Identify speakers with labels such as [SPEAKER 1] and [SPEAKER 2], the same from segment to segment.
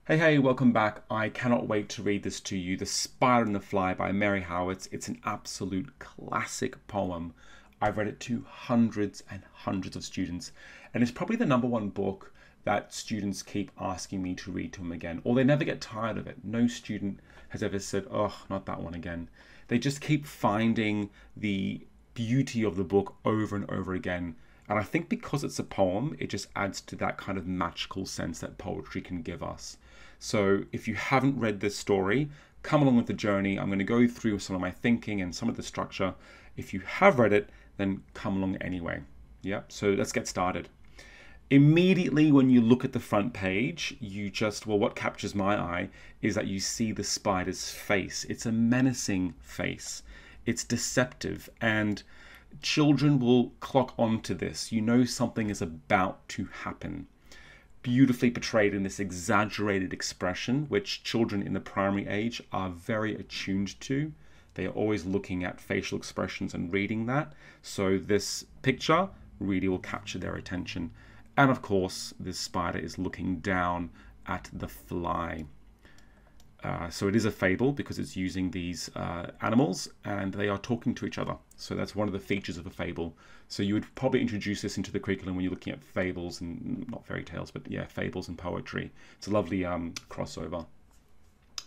[SPEAKER 1] Hey, welcome back. I cannot wait to read this to you. The Spider and the Fly by Mary Howitt. It's an absolute classic poem. I've read it to hundreds and hundreds of students, and it's probably the number one book that students keep asking me to read to them again, or they never get tired of it. No student has ever said, oh, not that one again. They just keep finding the beauty of the book over and over again. And I think because it's a poem, it just adds to that kind of magical sense that poetry can give us. So if you haven't read this story, come along with the journey. I'm going to go through some of my thinking and some of the structure. If you have read it, then come along anyway. Yeah, so let's get started. Immediately when you look at the front page, what captures my eye is that you see the spider's face. It's a menacing face. It's deceptive, and children will clock onto this. You know something is about to happen. Beautifully portrayed in this exaggerated expression, which children in the primary age are very attuned to. They are always looking at facial expressions and reading that. So this picture really will capture their attention. And of course, this spider is looking down at the fly. So it is a fable because it's using these animals and they are talking to each other. So that's one of the features of a fable. So you would probably introduce this into the curriculum when you're looking at fables and not fairy tales, but yeah, fables and poetry. It's a lovely crossover.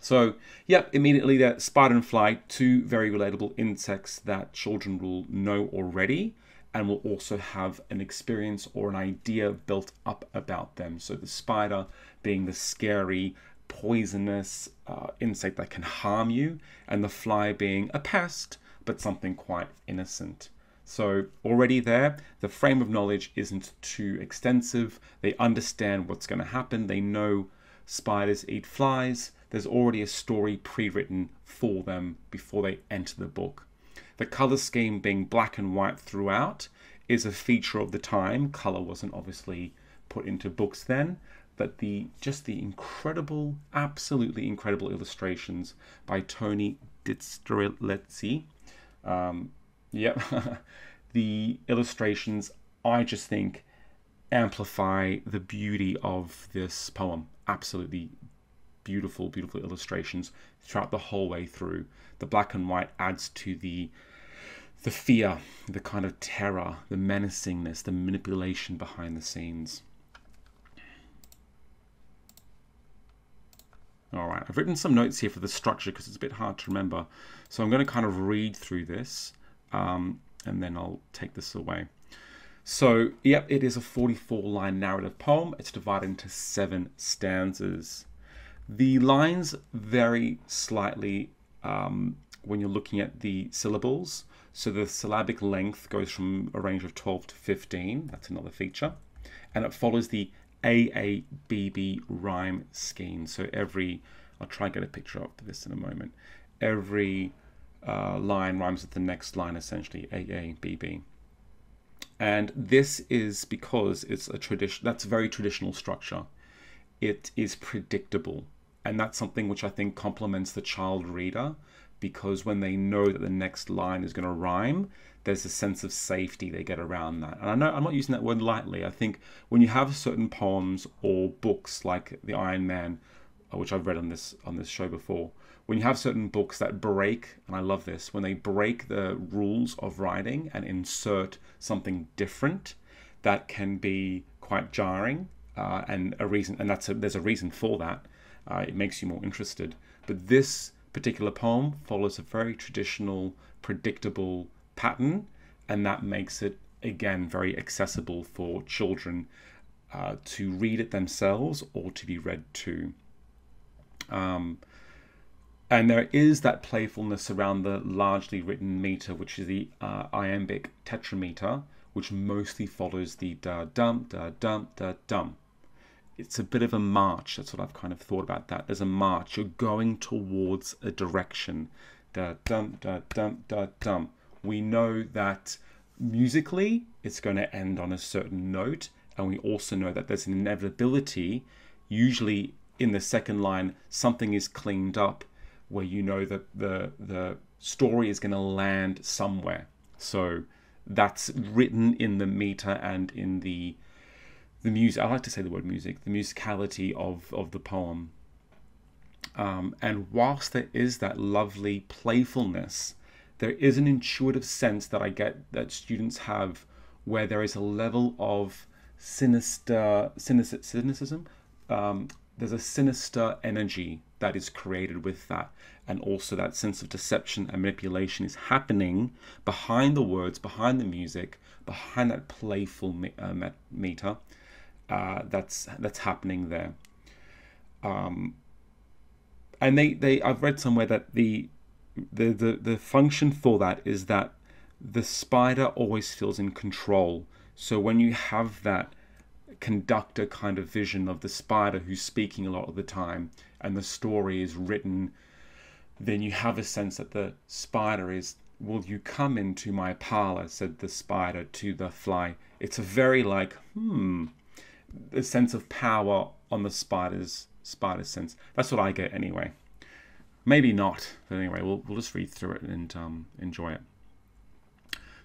[SPEAKER 1] So yeah, immediately that spider and fly, two very relatable insects that children will know already and will also have an experience or an idea built up about them. So the spider being the scary, poisonous insect that can harm you, and the fly being a pest, but something quite innocent. So already there, the frame of knowledge isn't too extensive. They understand what's going to happen. They know spiders eat flies. There's already a story pre-written for them before they enter the book. The color scheme being black and white throughout is a feature of the time. Color wasn't obviously put into books then, but just the incredible, absolutely incredible illustrations by Tony Distrelezzi. The illustrations, I just think, amplify the beauty of this poem. Absolutely beautiful, beautiful illustrations throughout the whole way through. The black and white adds to the fear, the kind of terror, the menacingness, the manipulation behind the scenes. All right, I've written some notes here for the structure because it's a bit hard to remember. So I'm going to kind of read through this and then I'll take this away. So, yep, it is a 44-line narrative poem. It's divided into 7 stanzas. The lines vary slightly when you're looking at the syllables. So the syllabic length goes from a range of 12 to 15. That's another feature. And it follows the AABB rhyme scheme. So I'll try and get a picture of this in a moment. Every line rhymes with the next line, essentially, AABB. And this is because it's that's a very traditional structure. It is predictable. And that's something which I think complements the child reader, because when they know that the next line is going to rhyme, there's a sense of safety they get around that. And I know I'm not using that word lightly. I think when you have certain poems or books like The Iron Man, which I've read on this show before, when you have certain books that break, and I love this, when they break the rules of writing and insert something different, that can be quite jarring, and there's a reason for that. It makes you more interested. But this particular poem follows a very traditional, predictable pattern, and that makes it, again, very accessible for children to read it themselves or to be read to. And there is that playfulness around the largely written meter, which is the iambic tetrameter, which mostly follows the da-dum, da-dum, da-dum. It's a bit of a march. That's what I've kind of thought about that. There's a march. You're going towards a direction. Da-dum, da-dum, da-dum. We know that musically it's going to end on a certain note, and we also know that there's an inevitability. Usually in the second line, something is cleaned up where you know that the story is going to land somewhere. So that's written in the meter and in the music. I like to say the word music, the musicality of the poem. And whilst there is that lovely playfulness, there is an intuitive sense that I get that students have where there is a level of cynicism. There's a sinister energy that is created with that. And also that sense of deception and manipulation is happening behind the words, behind the music, behind that playful meter that's happening there. And I've read somewhere that the function for that is that the spider always feels in control. So when you have that conductor kind of vision of the spider who's speaking a lot of the time and the story is written, then you have a sense that the spider is, will you come into my parlor, said the spider to the fly. It's a very like, the sense of power on the spider's sense. That's what I get anyway. Maybe not, but anyway, we'll just read through it and enjoy it.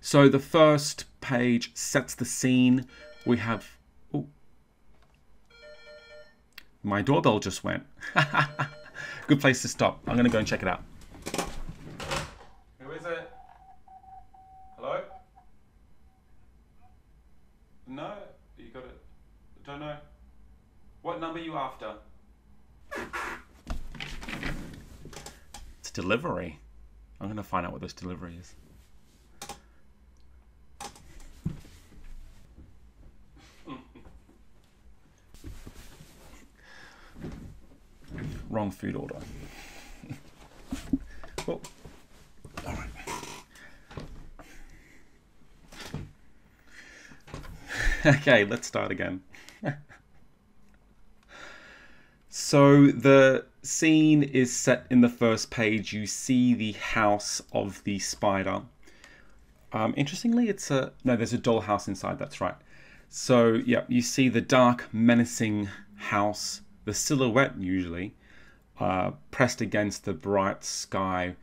[SPEAKER 1] So the first page sets the scene. We have... Ooh. My doorbell just went. Good place to stop. I'm going to go and check it out. Who is it? Hello? No? You got it? Don't know. What number are you after? It's delivery. I'm going to find out what this delivery is. Wrong food order. Oh. All right. Okay, let's start again. So the scene is set in the first page. You see the house of the spider. Interestingly, there's a dollhouse inside, that's right. So yeah, you see the dark, menacing house, the silhouette usually, pressed against the bright sky.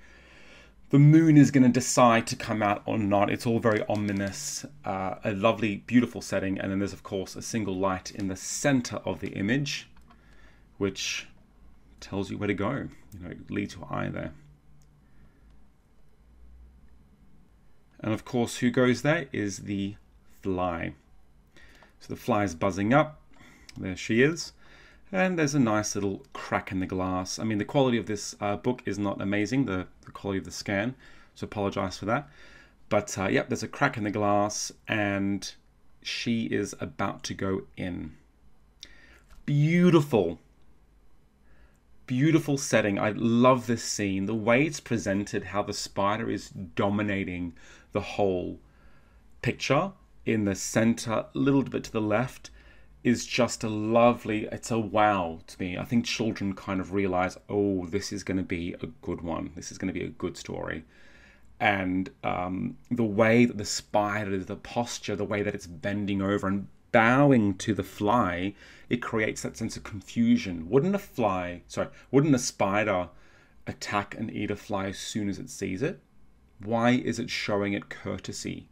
[SPEAKER 1] The moon is going to decide to come out or not. It's all very ominous, a lovely, beautiful setting. And then there's, of course, a single light in the center of the image, which tells you where to go. It leads your eye there. And of course, who goes there is the fly. So the fly is buzzing up. There she is. And there's a nice little crack in the glass. I mean, the quality of this book is not amazing, the quality of the scan, so apologize for that. But yep, there's a crack in the glass and she is about to go in. Beautiful. Beautiful setting. I love this scene. The way it's presented, how the spider is dominating the whole picture in the center, a little bit to the left, is just a lovely, it's a wow to me. I think children kind of realize, oh, this is going to be a good one. This is going to be a good story. And the way that the spider, the posture, the way that it's bending over and bowing to the fly, it creates that sense of confusion. Wouldn't a spider attack and eat a fly as soon as it sees it? Why is it showing it courtesy?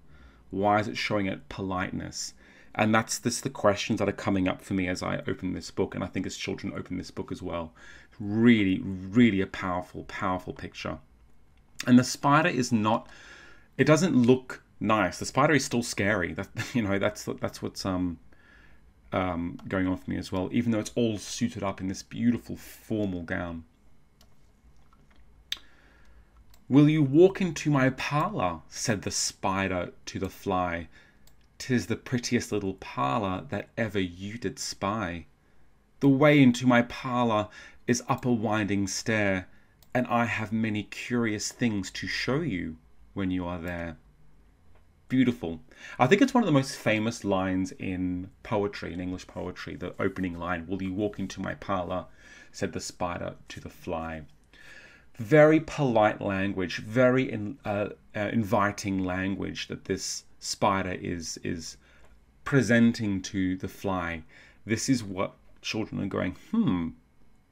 [SPEAKER 1] Why is it showing it politeness? And that's the questions that are coming up for me as I open this book, and I think as children open this book as well. Really, really a powerful, powerful picture. And the spider is not, it doesn't look nice. The spider is still scary. That's what's going on for me as well, even though it's all suited up in this beautiful formal gown. "Will you walk into my parlour?" said the spider to the fly. "'Tis the prettiest little parlour that ever you did spy. The way into my parlour is up a winding stair, and I have many curious things to show you when you are there." Beautiful. I think it's one of the most famous lines in poetry, in English poetry, the opening line, "Will you walk into my parlour?" said the spider to the fly. Very polite language, very inviting language that this spider is presenting to the fly. This is what children are going,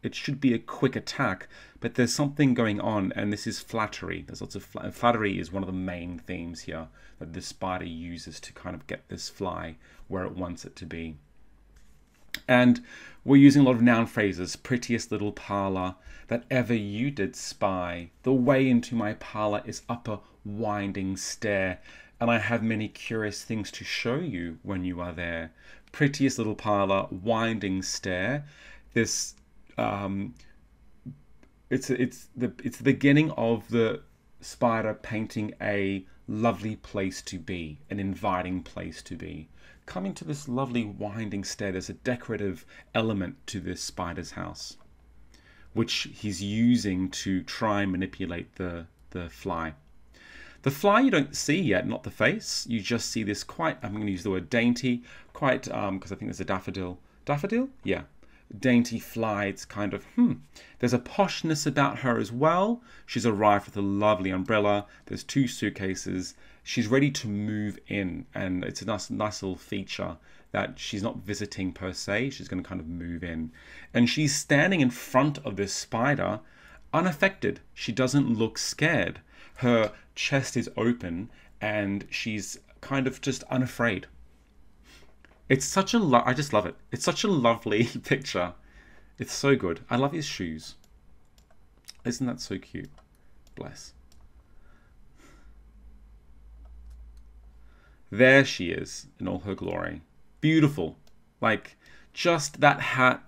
[SPEAKER 1] it should be a quick attack, but there's something going on, and this is flattery. There's lots of flattery is one of the main themes here that the spider uses to kind of get this fly where it wants it to be. And we're using a lot of noun phrases. Prettiest little parlour that ever you did spy. The way into my parlour is up a winding stair, and I have many curious things to show you when you are there. Prettiest little parlour, winding stair. This it's the beginning of the spider painting a lovely place to be, an inviting place to be. Coming to this lovely winding stair, there's a decorative element to this spider's house, which he's using to try and manipulate the fly. The fly you don't see yet, not the face. You just see this quite, I'm going to use the word dainty, quite, because I think there's a daffodil. Daffodil? Yeah. Dainty fly. It's kind of, There's a poshness about her as well. She's arrived with a lovely umbrella. There's 2 suitcases. She's ready to move in, and it's a nice little feature that she's not visiting per se. She's going to kind of move in. And she's standing in front of this spider, unaffected. She doesn't look scared. Her chest is open, and she's kind of just unafraid. It's such a I just love it. It's such a lovely picture. It's so good. I love his shoes. Isn't that so cute? Bless. There she is in all her glory. Beautiful. Like, just that hat.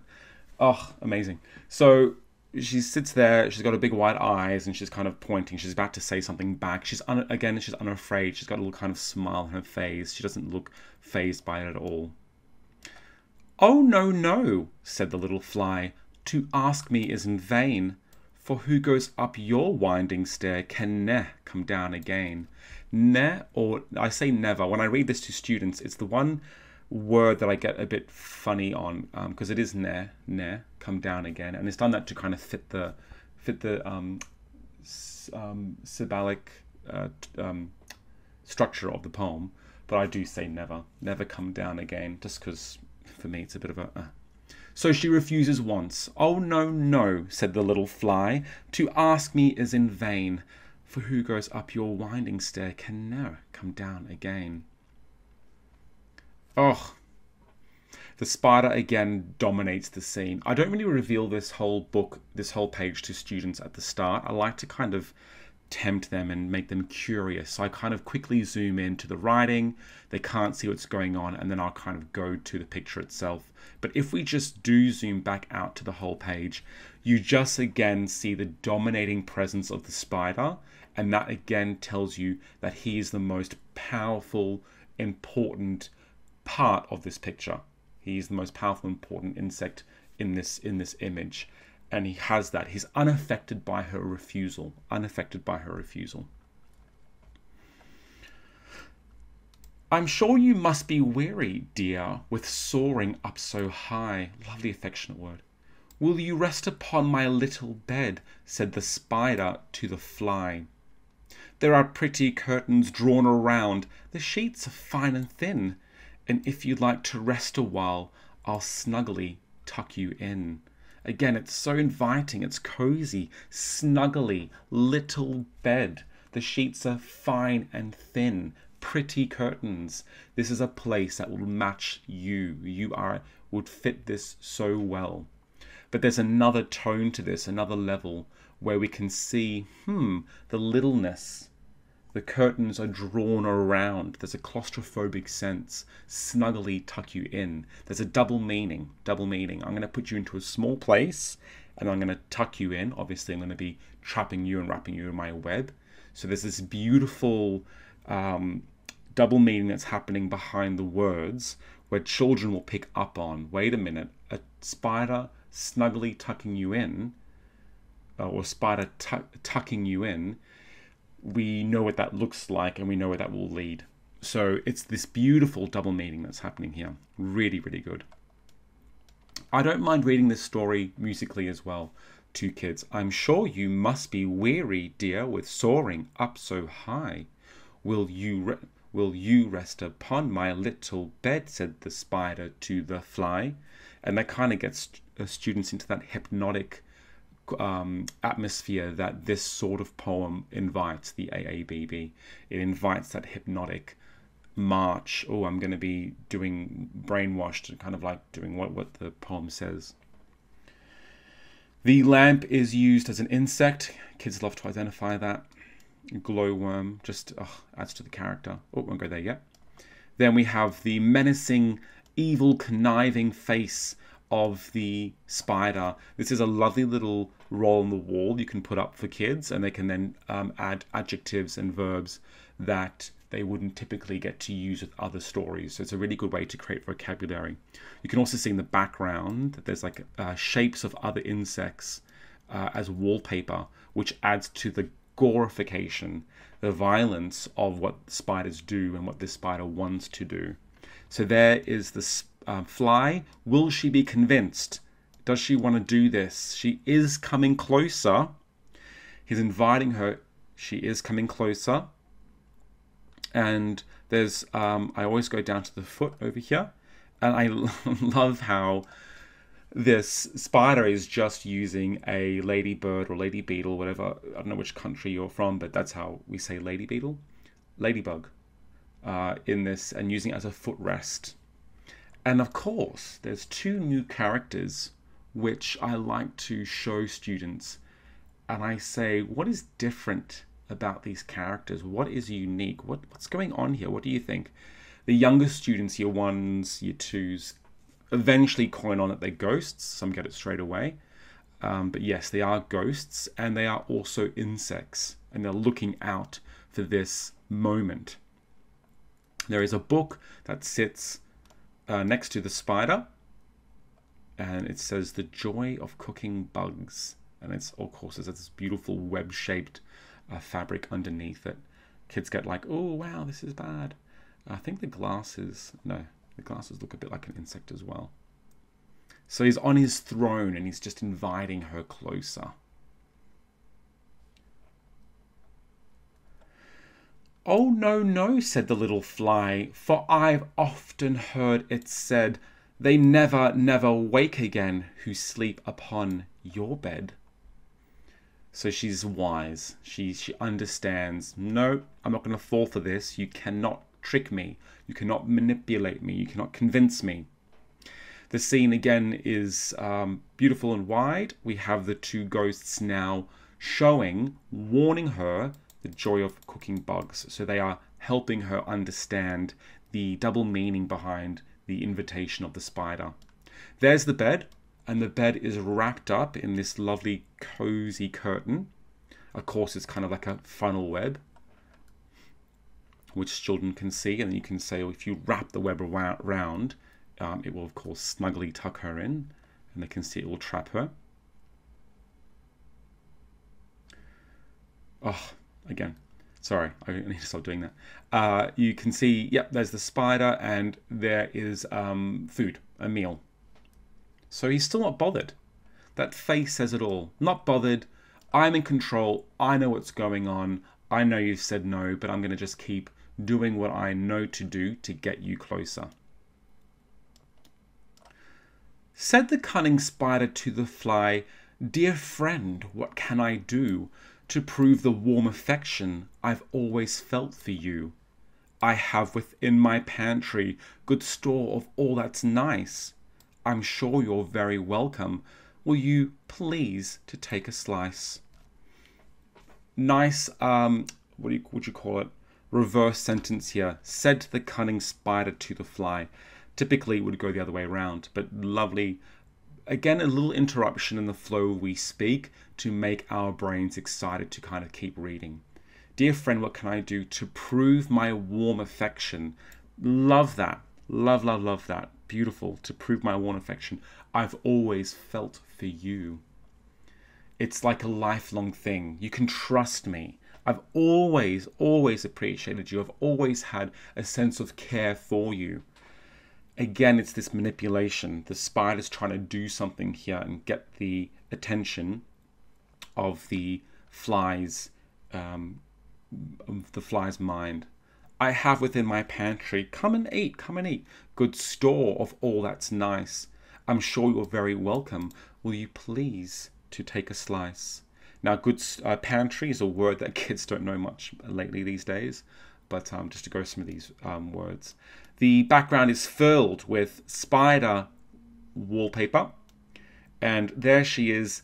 [SPEAKER 1] Oh, amazing. So she sits there. She's got her big wide eyes, and she's kind of pointing. She's about to say something back. She's unafraid. She's got a little kind of smile on her face. She doesn't look fazed by it at all. "Oh, no, no," said the little fly. "To ask me is in vain. For who goes up your winding stair can ne'er come down again." Ne, or I say never. When I read this to students, it's the one word that I get a bit funny on, because it is ne, come down again, and it's done that to kind of fit the syllabic structure of the poem. But I do say never come down again, just because for me it's a bit of a. So she refuses once. "Oh, no, no," said the little fly. "To ask me is in vain. For who goes up your winding stair can ne'er come down again." Oh, the spider again dominates the scene. I don't really reveal this whole book, this whole page to students at the start. I like to kind of tempt them and make them curious. So I kind of quickly zoom into the writing. They can't see what's going on, and then I'll kind of go to the picture itself. But if we just do zoom back out to the whole page, you just again see the dominating presence of the spider, and that again tells you that he is the most powerful, important part of this picture. He is the most powerful, important insect in this image. And he has that. He's unaffected by her refusal. Unaffected by her refusal. "I'm sure you must be weary, dear, with soaring up so high." Lovely affectionate word. "Will you rest upon my little bed?" said the spider to the fly. "There are pretty curtains drawn around. The sheets are fine and thin. And if you'd like to rest a while, I'll snugly tuck you in." Again, it's so inviting. It's cozy, snuggly, little bed. The sheets are fine and thin. Pretty curtains. This is a place that will match you. Would fit this so well. But there's another tone to this, another level, where we can see, the littleness. The curtains are drawn around. There's a claustrophobic sense. Snuggly tuck you in. There's a double meaning. I'm going to put you into a small place, and I'm going to tuck you in. Obviously, I'm going to be trapping you and wrapping you in my web. So there's this beautiful double meaning that's happening behind the words, where children will pick up on, wait a minute, a spider snugly tucking you in, or a spider tucking you in. We know what that looks like, and we know where that will lead. So it's this beautiful double meaning that's happening here. Really, really good. I don't mind reading this story musically as well to kids. "I'm sure you must be weary, dear, with soaring up so high. Will you rest upon my little bed?" said the spider to the fly. And that kind of gets students into that hypnotic atmosphere that this sort of poem invites, the AABB. It invites that hypnotic march. Oh, I'm going to be doing brainwashed and kind of like doing what the poem says. The lamp is used as an insect. Kids love to identify that. Glowworm just adds to the character. Oh, won't go there yet. Then we have the menacing, evil, conniving face of the spider. This is a lovely little roll on the wall you can put up for kids, and they can then add adjectives and verbs that they wouldn't typically get to use with other stories. So it's a really good way to create vocabulary. You can also see in the background that there's like shapes of other insects as wallpaper, which adds to the gorification, the violence of what spiders do and what this spider wants to do. So there is the fly. Will she be convinced? Does she want to do this? She is coming closer. He's inviting her. She is coming closer. And there's, I always go down to the foot over here. And I love how this spider is just using a ladybird or lady beetle, whatever. I don't know which country you're from, but that's how we say lady beetle. Ladybug in this, and using it as a footrest. And of course, there's two new characters which I like to show students. And I say, what is different about these characters? What is unique? What's going on here? What do you think? The younger students, year ones, year twos, eventually coin on that they're ghosts. Some get it straight away. But yes, they are ghosts, and they are also insects, and they're looking out for this moment. There is a book that sits next to the spider, and it says The Joy of Cooking Bugs. And it's, of course, there's this beautiful web-shaped fabric underneath it. Kids get like, oh, wow, this is bad. I think the glasses look a bit like an insect as well. So he's on his throne and he's just inviting her closer. Oh, no, no, said the little fly, for I've often heard it said, they never, never wake again who sleep upon your bed. So she's wise. She understands, no, I'm not going to fall for this. You cannot trick me. You cannot manipulate me. You cannot convince me. The scene again is beautiful and wide. We have the two ghosts now warning her the joy of cooking bugs. So they are helping her understand the double meaning behind the invitation of the spider. There's the bed, and the bed is wrapped up in this lovely cozy curtain. Of course, it's kind of like a funnel web, which children can see, and you can say, well, if you wrap the web around, it will of course snugly tuck her in, and they can see it will trap her. Oh, again, sorry, I need to stop doing that. You can see, yep, there's the spider, and there is food, a meal. So he's still not bothered. That face says it all. Not bothered. I'm in control. I know what's going on. I know you've said no, but I'm going to just keep doing what I know to do to get you closer. Said the cunning spider to the fly, dear friend, what can I do to prove the warm affection I've always felt for you? I have within my pantry good store of all that's nice. I'm sure you're very welcome. Will you please to take a slice? Nice, what would you call it? Reverse sentence here. Said the cunning spider to the fly. Typically it would go the other way around, but lovely. Again, a little interruption in the flow we speak to make our brains excited to kind of keep reading. Dear friend, what can I do to prove my warm affection? Love that. Love, love, love that. Beautiful. To prove my warm affection I've always felt for you. It's like a lifelong thing. You can trust me. I've always, always appreciated you. I've always had a sense of care for you. Again, it's this manipulation. The spider's trying to do something here and get the attention of the fly's mind. I have within my pantry, come and eat, good store of all that's nice. I'm sure you're very welcome. Will you please to take a slice? Now, pantry is a word that kids don't know much lately these days. but just to go some of these words. The background is filled with spider wallpaper, and there she is,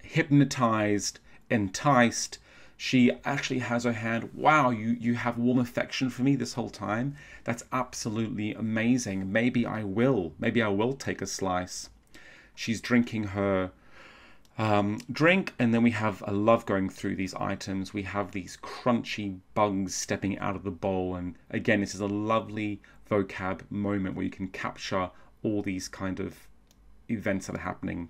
[SPEAKER 1] hypnotized, enticed. She actually has her hand. Wow, you have warm affection for me this whole time. That's absolutely amazing. Maybe I will take a slice. She's drinking her drink, and then we have a love going through these items. We have these crunchy bugs stepping out of the bowl, and again, this is a lovely vocab moment where you can capture all these kind of events that are happening.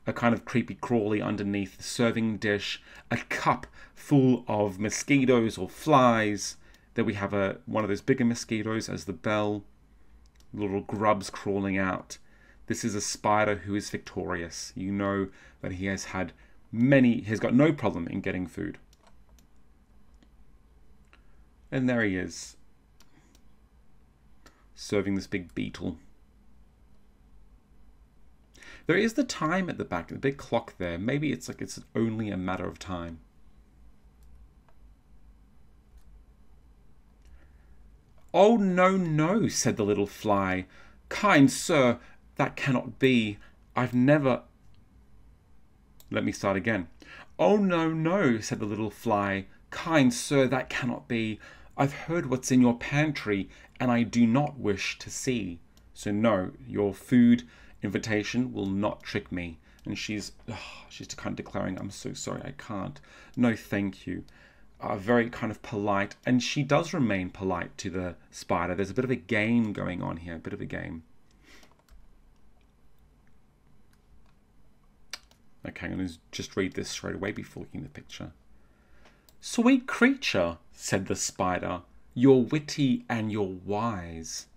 [SPEAKER 1] A kind of creepy crawly underneath the serving dish, a cup full of mosquitoes or flies. Then we have one of those bigger mosquitoes as the bell, little grubs crawling out. This is a spider who is victorious. You know that he has got no problem in getting food. And there he is, serving this big beetle. There is the time at the back, the big clock there. Maybe it's like it's only a matter of time. "Oh, no, no," said the little fly. "Kind sir, that cannot be. I've never..." Let me start again. "Oh, no, no," said the little fly. "Kind sir, that cannot be. I've heard what's in your pantry, and I do not wish to see. So no, your food invitation will not trick me." And she's kind of declaring, "I'm so sorry, I can't. No, thank you." Very kind of polite, and she does remain polite to the spider. There's a bit of a game going on here, a bit of a game. Okay, I'm going to just read this straight away before looking at the picture. "Sweet creature," said the spider, "you're witty and you're wise.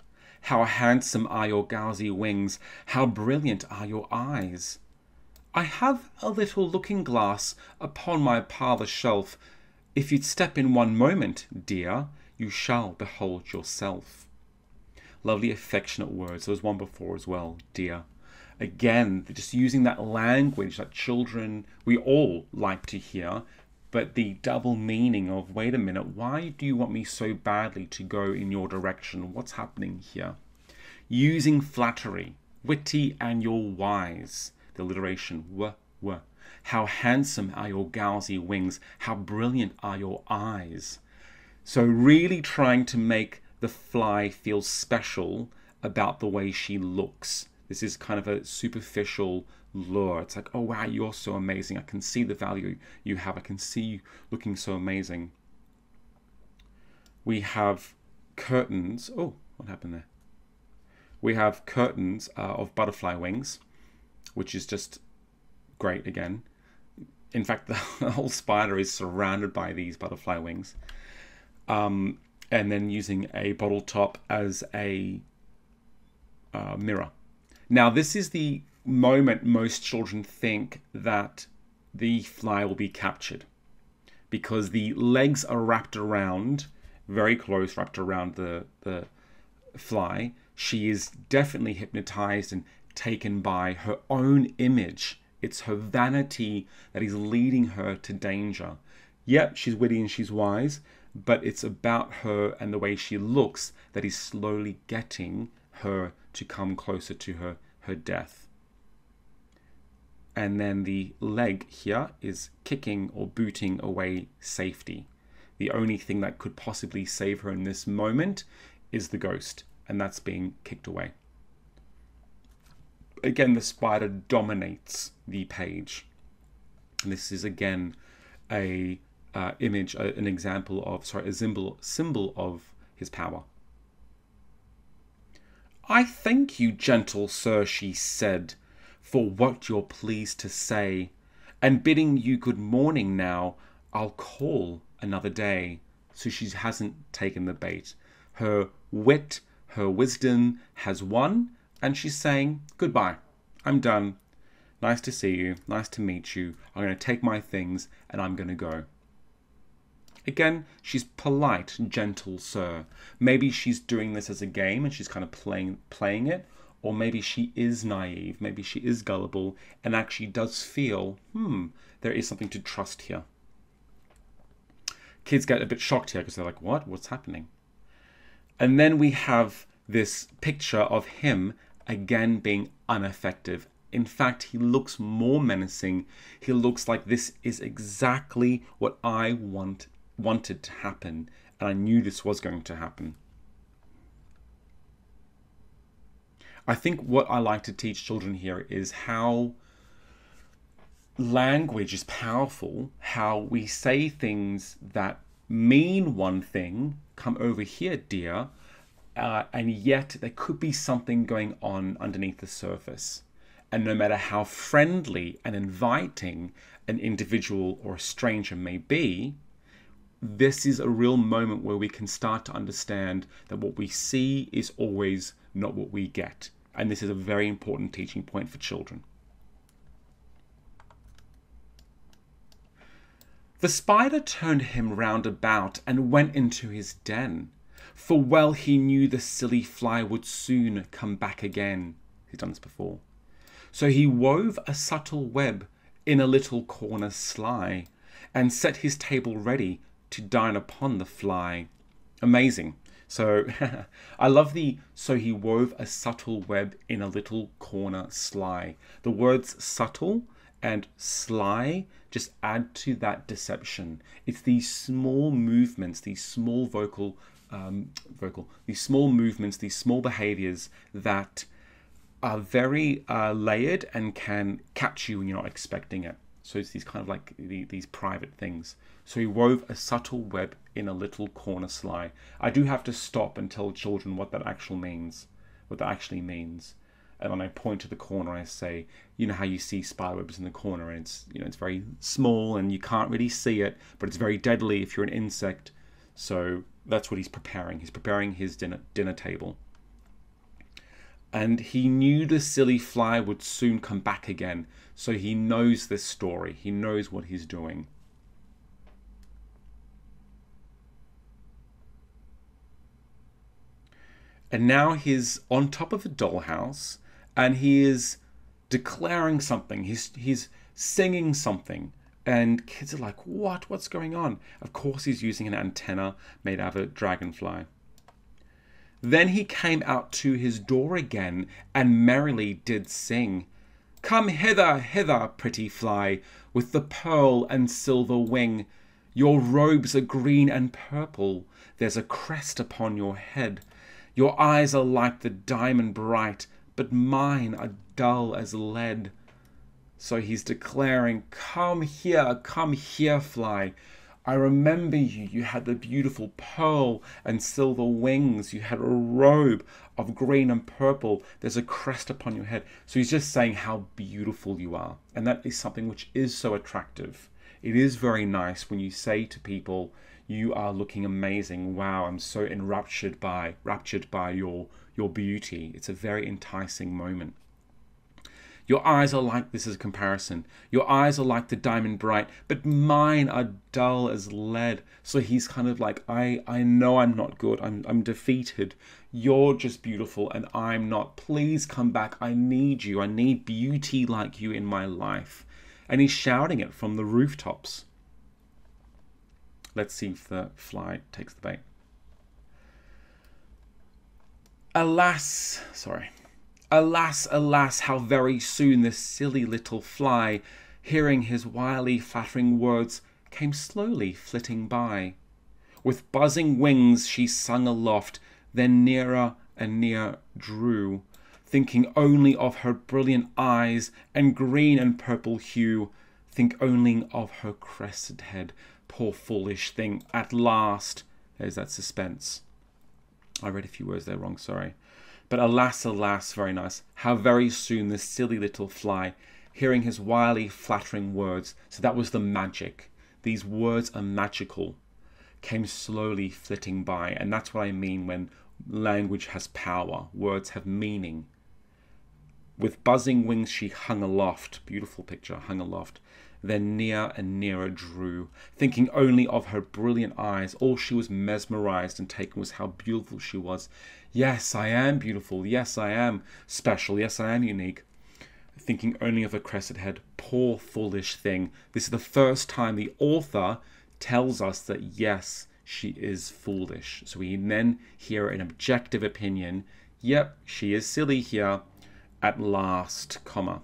[SPEAKER 1] How handsome are your gauzy wings, how brilliant are your eyes. I have a little looking glass upon my parlour shelf. If you'd step in one moment, dear, you shall behold yourself." Lovely affectionate words. There was one before as well, dear. Again, just using that language that children, we all like to hear, but the double meaning of, wait a minute, why do you want me so badly to go in your direction? What's happening here? Using flattery, witty and you're wise. The alliteration, w. How handsome are your gauzy wings, how brilliant are your eyes. So really trying to make the fly feel special about the way she looks. This is kind of a superficial lure. It's like, oh wow, you're so amazing. I can see the value you have. I can see you looking so amazing. We have curtains. Oh, what happened there? We have curtains of butterfly wings, which is just great again. In fact, the whole spider is surrounded by these butterfly wings. And then using a bottle top as a mirror. Now, this is the moment most children think that the fly will be captured, because the legs are wrapped around, very close, wrapped around the fly. She is definitely hypnotized and taken by her own image. It's her vanity that is leading her to danger. Yep, she's witty and she's wise, but it's about her and the way she looks that is slowly getting her to come closer to her death. And then the leg here is kicking or booting away safety. The only thing that could possibly save her in this moment is the ghost, and that's being kicked away. Again, the spider dominates the page. And this is again a image, an example of, a symbol of his power. "I thank you, gentle sir," she said, "for what you're pleased to say, and bidding you good morning now, I'll call another day." So she hasn't taken the bait. Her wit, her wisdom has won, and she's saying, goodbye, I'm done. Nice to see you, nice to meet you. I'm going to take my things and I'm going to go. Again, she's polite, gentle sir. Maybe she's doing this as a game and she's kind of playing it, or maybe she is naive, maybe she is gullible and actually does feel, there is something to trust here. Kids get a bit shocked here because they're like, what? What's happening? And then we have this picture of him again being ineffective. In fact, he looks more menacing. He looks like this is exactly what I wanted to happen. And I knew this was going to happen. I think what I like to teach children here is how language is powerful, how we say things that mean one thing, come over here, dear, and yet there could be something going on underneath the surface. And no matter how friendly and inviting an individual or a stranger may be, this is a real moment where we can start to understand that what we see is always not what we get. And this is a very important teaching point for children. The spider turned him round about and went into his den, for well he knew the silly fly would soon come back again. He's done this before. So he wove a subtle web in a little corner sly, and set his table ready to dine upon the fly. Amazing. So I love so he wove a subtle web in a little corner sly. The words subtle and sly just add to that deception. It's these small movements, these small these small movements, these small behaviors that are very layered and can catch you when you're not expecting it. So it's these kind of like these private things. So he wove a subtle web in a little corner sly. I do have to stop and tell children what that actually means. And then I point to the corner and I say, you know how you see spider webs in the corner, and it's very small and you can't really see it, but it's very deadly if you're an insect. So that's what he's preparing. He's preparing his dinner table. And he knew the silly fly would soon come back again. So he knows this story. He knows what he's doing. And now he's on top of a dollhouse and he is declaring something. He's singing something. And kids are like, what? What's going on? Of course he's using an antenna made out of a dragonfly. Then he came out to his door again and merrily did sing. Come hither, hither, pretty fly, with the pearl and silver wing. Your robes are green and purple. There's a crest upon your head. Your eyes are like the diamond bright, but mine are dull as lead. So he's declaring, come here, fly. I remember you. You had the beautiful pearl and silver wings. You had a robe of green and purple. There's a crest upon your head. So he's just saying how beautiful you are. And that is something which is so attractive. It is very nice when you say to people, you are looking amazing. Wow, I'm so enraptured by your beauty. It's a very enticing moment. Your eyes are like, this is a comparison, your eyes are like the diamond bright, but mine are dull as lead. So he's kind of like, I know I'm not good, I'm defeated. You're just beautiful and I'm not. Please come back, I need you. I need beauty like you in my life. And he's shouting it from the rooftops. Let's see if the fly takes the bait. Alas, alas, how very soon this silly little fly, hearing his wily flattering words, came slowly flitting by. With buzzing wings she sung aloft, then nearer and nearer drew, thinking only of her brilliant eyes and green and purple hue, think only of her crested head. Poor foolish thing, at last. There's that suspense. I read a few words there wrong, sorry. But alas, alas, very nice, how very soon this silly little fly, hearing his wily flattering words, so that was the magic, these words are magical, came slowly flitting by. And that's what I mean when language has power, words have meaning. With buzzing wings she hung aloft, beautiful picture, hung aloft, then near and nearer drew, thinking only of her brilliant eyes. All she was mesmerized and taken was how beautiful she was. Yes, I am beautiful. Yes, I am special. Yes, I am unique. Thinking only of her crested head. Poor foolish thing. This is the first time the author tells us that yes, she is foolish. So we then hear an objective opinion. Yep, she is silly here at last, comma.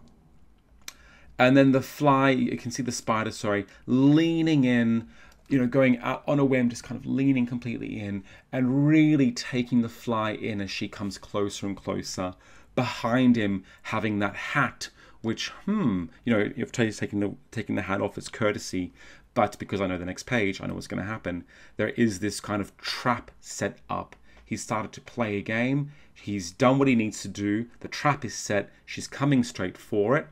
[SPEAKER 1] And then the fly, you can see the spider, sorry, leaning in, going out on a whim, just kind of leaning completely in and really taking the fly in as she comes closer and closer. Behind him, having that hat, which, if Taylor's taking the hat off as courtesy, but because I know the next page, I know what's going to happen. There is this kind of trap set up. He's started to play a game. He's done what he needs to do. The trap is set. She's coming straight for it.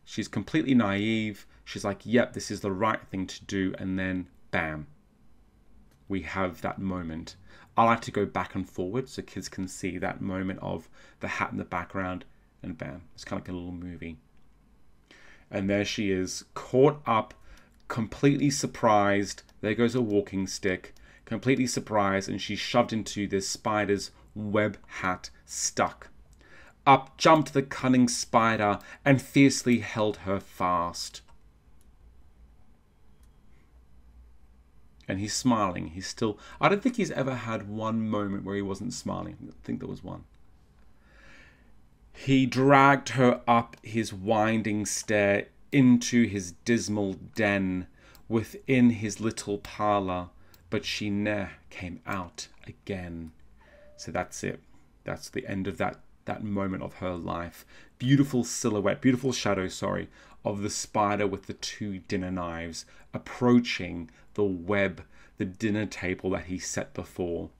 [SPEAKER 1] She's completely naive. She's like, yep, this is the right thing to do. And then, bam, we have that moment. I like to go back and forward so kids can see that moment of the hat in the background. And bam, it's kind of like a little movie. And there she is, caught up, completely surprised. There goes a walking stick, completely surprised, and she's shoved into this spider's web hat, stuck. Up jumped the cunning spider and fiercely held her fast. And he's smiling. He's still... I don't think he's ever had one moment where he wasn't smiling. I think there was one. He dragged her up his winding stair into his dismal den within his little parlour, but she ne'er came out again. So that's it. That's the end of that moment of her life. Beautiful silhouette, beautiful shadow, sorry, of the spider with the two dinner knives approaching the web, the dinner table that he set before.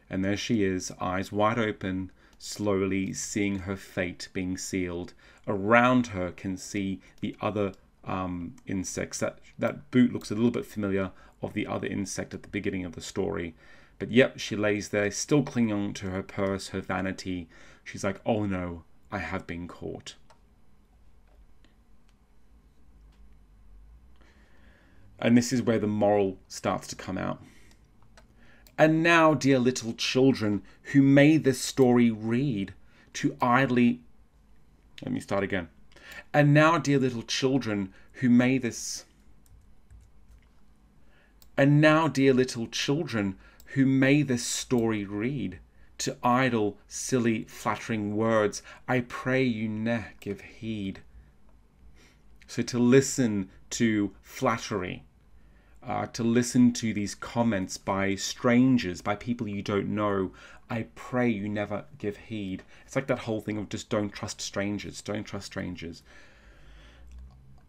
[SPEAKER 1] And there she is, eyes wide open, slowly seeing her fate being sealed. Around her can see the other insects. That boot looks a little bit familiar of the other insect at the beginning of the story. But yep, she lays there, still clinging on to her purse, her vanity. She's like, oh no, I have been caught. And this is where the moral starts to come out. And now, dear little children, who may this story read, to idly... Let me start again. And now, dear little children, who may this... And now, dear little children, who may this story read, to idle, silly, flattering words, I pray you ne'er give heed. So to listen to flattery, to listen to these comments by strangers, by people you don't know, I pray you never give heed. It's like that whole thing of just don't trust strangers, don't trust strangers.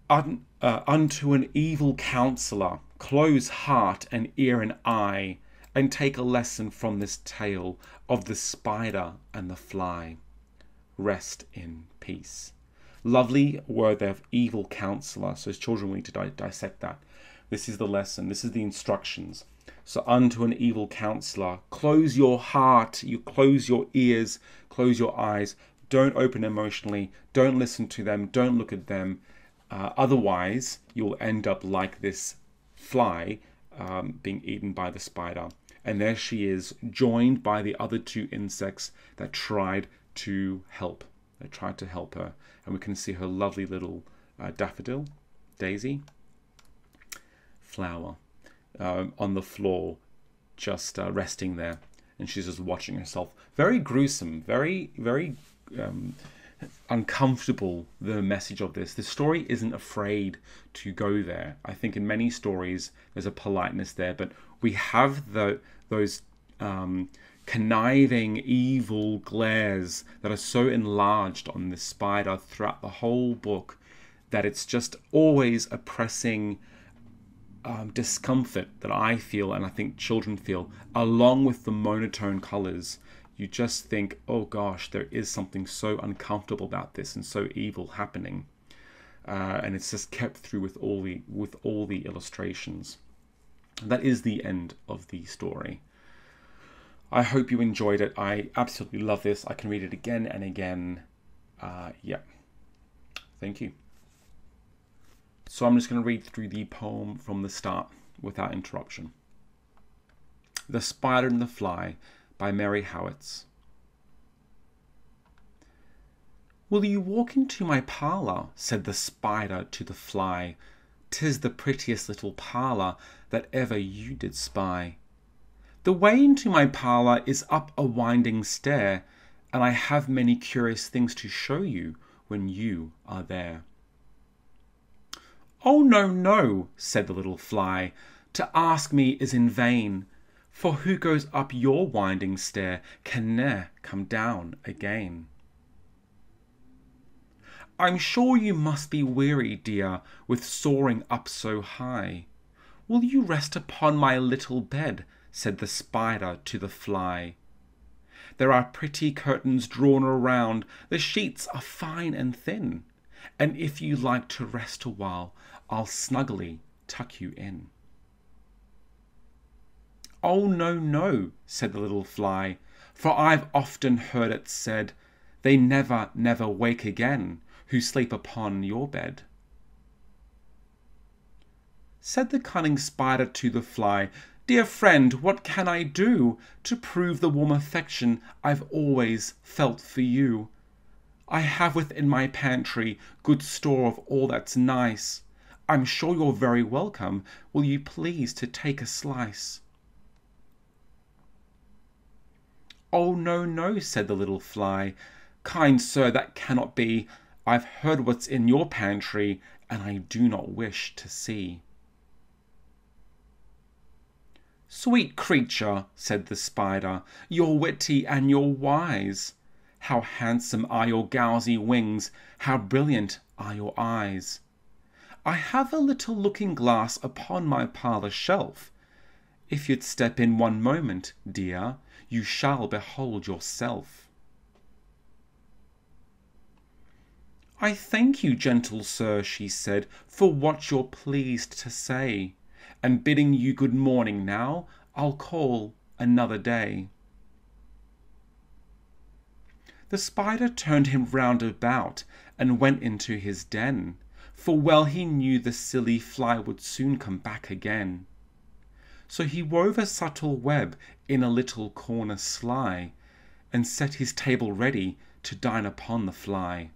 [SPEAKER 1] Unto an evil counselor, close heart and ear and eye, and take a lesson from this tale of the spider and the fly. Rest in peace. Lovely word there of evil counselor. So as children, we need to dissect that. This is the lesson. This is the instructions. So unto an evil counselor, close your heart, you close your ears, close your eyes. Don't open emotionally. Don't listen to them. Don't look at them. Otherwise, you'll end up like this fly being eaten by the spider. And there she is, joined by the other two insects that tried to help. They tried to help her. And we can see her lovely little daffodil, daisy, flower on the floor, just resting there. And she's just watching herself. Very gruesome, very, very uncomfortable, the message of this. The story isn't afraid to go there. I think in many stories there's a politeness there, but we have those conniving, evil glares that are so enlarged on this spider throughout the whole book that it's just always a pressing discomfort that I feel, and I think children feel, along with the monotone colors. You just think, oh gosh, there is something so uncomfortable about this and so evil happening, and it's just kept through with all the illustrations. That is the end of the story. I hope you enjoyed it. I absolutely love this. I can read it again and again. Yeah, thank you. So I'm just going to read through the poem from the start without interruption. The Spider and the Fly by Mary Howitt. Will you walk into my parlour? Said the spider to the fly. 'Tis the prettiest little parlour that ever you did spy. The way into my parlour is up a winding stair, and I have many curious things to show you when you are there. Oh, no, no, said the little fly, to ask me is in vain, for who goes up your winding stair can ne'er come down again. I'm sure you must be weary, dear, with soaring up so high. Will you rest upon my little bed? Said the spider to the fly. There are pretty curtains drawn around, the sheets are fine and thin, and if you like to rest a while, I'll snugly tuck you in. Oh, no, no, said the little fly, for I've often heard it said, they never, never wake again who sleep upon your bed. Said the cunning spider to the fly, dear friend, what can I do to prove the warm affection I've always felt for you? I have within my pantry good store of all that's nice. I'm sure you're very welcome. Will you please to take a slice? Oh, no, no, said the little fly. Kind sir, that cannot be. I've heard what's in your pantry, and I do not wish to see. Sweet creature, said the spider, you're witty and you're wise. How handsome are your gauzy wings, how brilliant are your eyes. I have a little looking-glass upon my parlour shelf. If you'd step in one moment, dear, you shall behold yourself. I thank you, gentle sir, she said, for what you're pleased to say, and bidding you good morning now, I'll call another day. The spider turned him round about and went into his den, for well he knew the silly fly would soon come back again. So he wove a subtle web in a little corner sly, and set his table ready to dine upon the fly.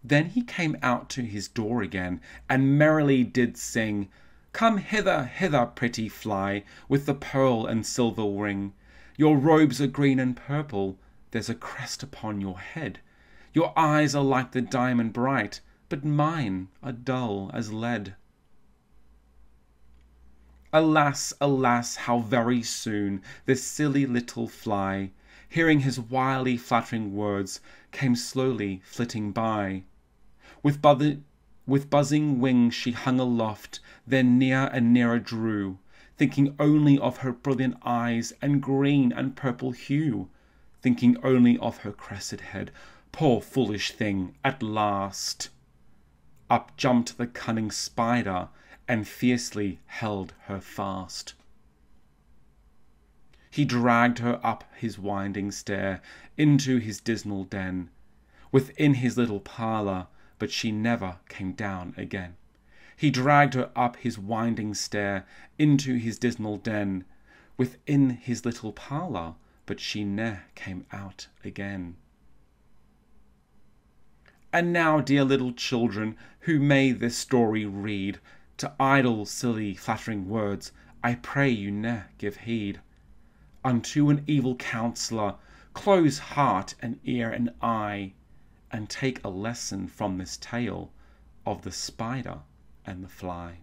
[SPEAKER 1] Then he came out to his door again, and merrily did sing, Come hither, hither, pretty fly, with the pearl and silver ring. Your robes are green and purple, there's a crest upon your head. Your eyes are like the diamond bright, but mine are dull as lead. Alas, alas, how very soon this silly little fly, hearing his wily flattering words, came slowly flitting by. With buzzing wings she hung aloft, then near and nearer drew, thinking only of her brilliant eyes and green and purple hue, thinking only of her crested head. Poor foolish thing, at last! Up jumped the cunning spider, and fiercely held her fast. He dragged her up his winding stair, into his dismal den, within his little parlour, but she never came down again. He dragged her up his winding stair, into his dismal den, within his little parlour, but she ne'er came out again. And now, dear little children, who may this story read, to idle, silly, flattering words, I pray you ne'er give heed. Unto an evil counsellor, close heart and ear and eye, and take a lesson from this tale of the spider and the fly.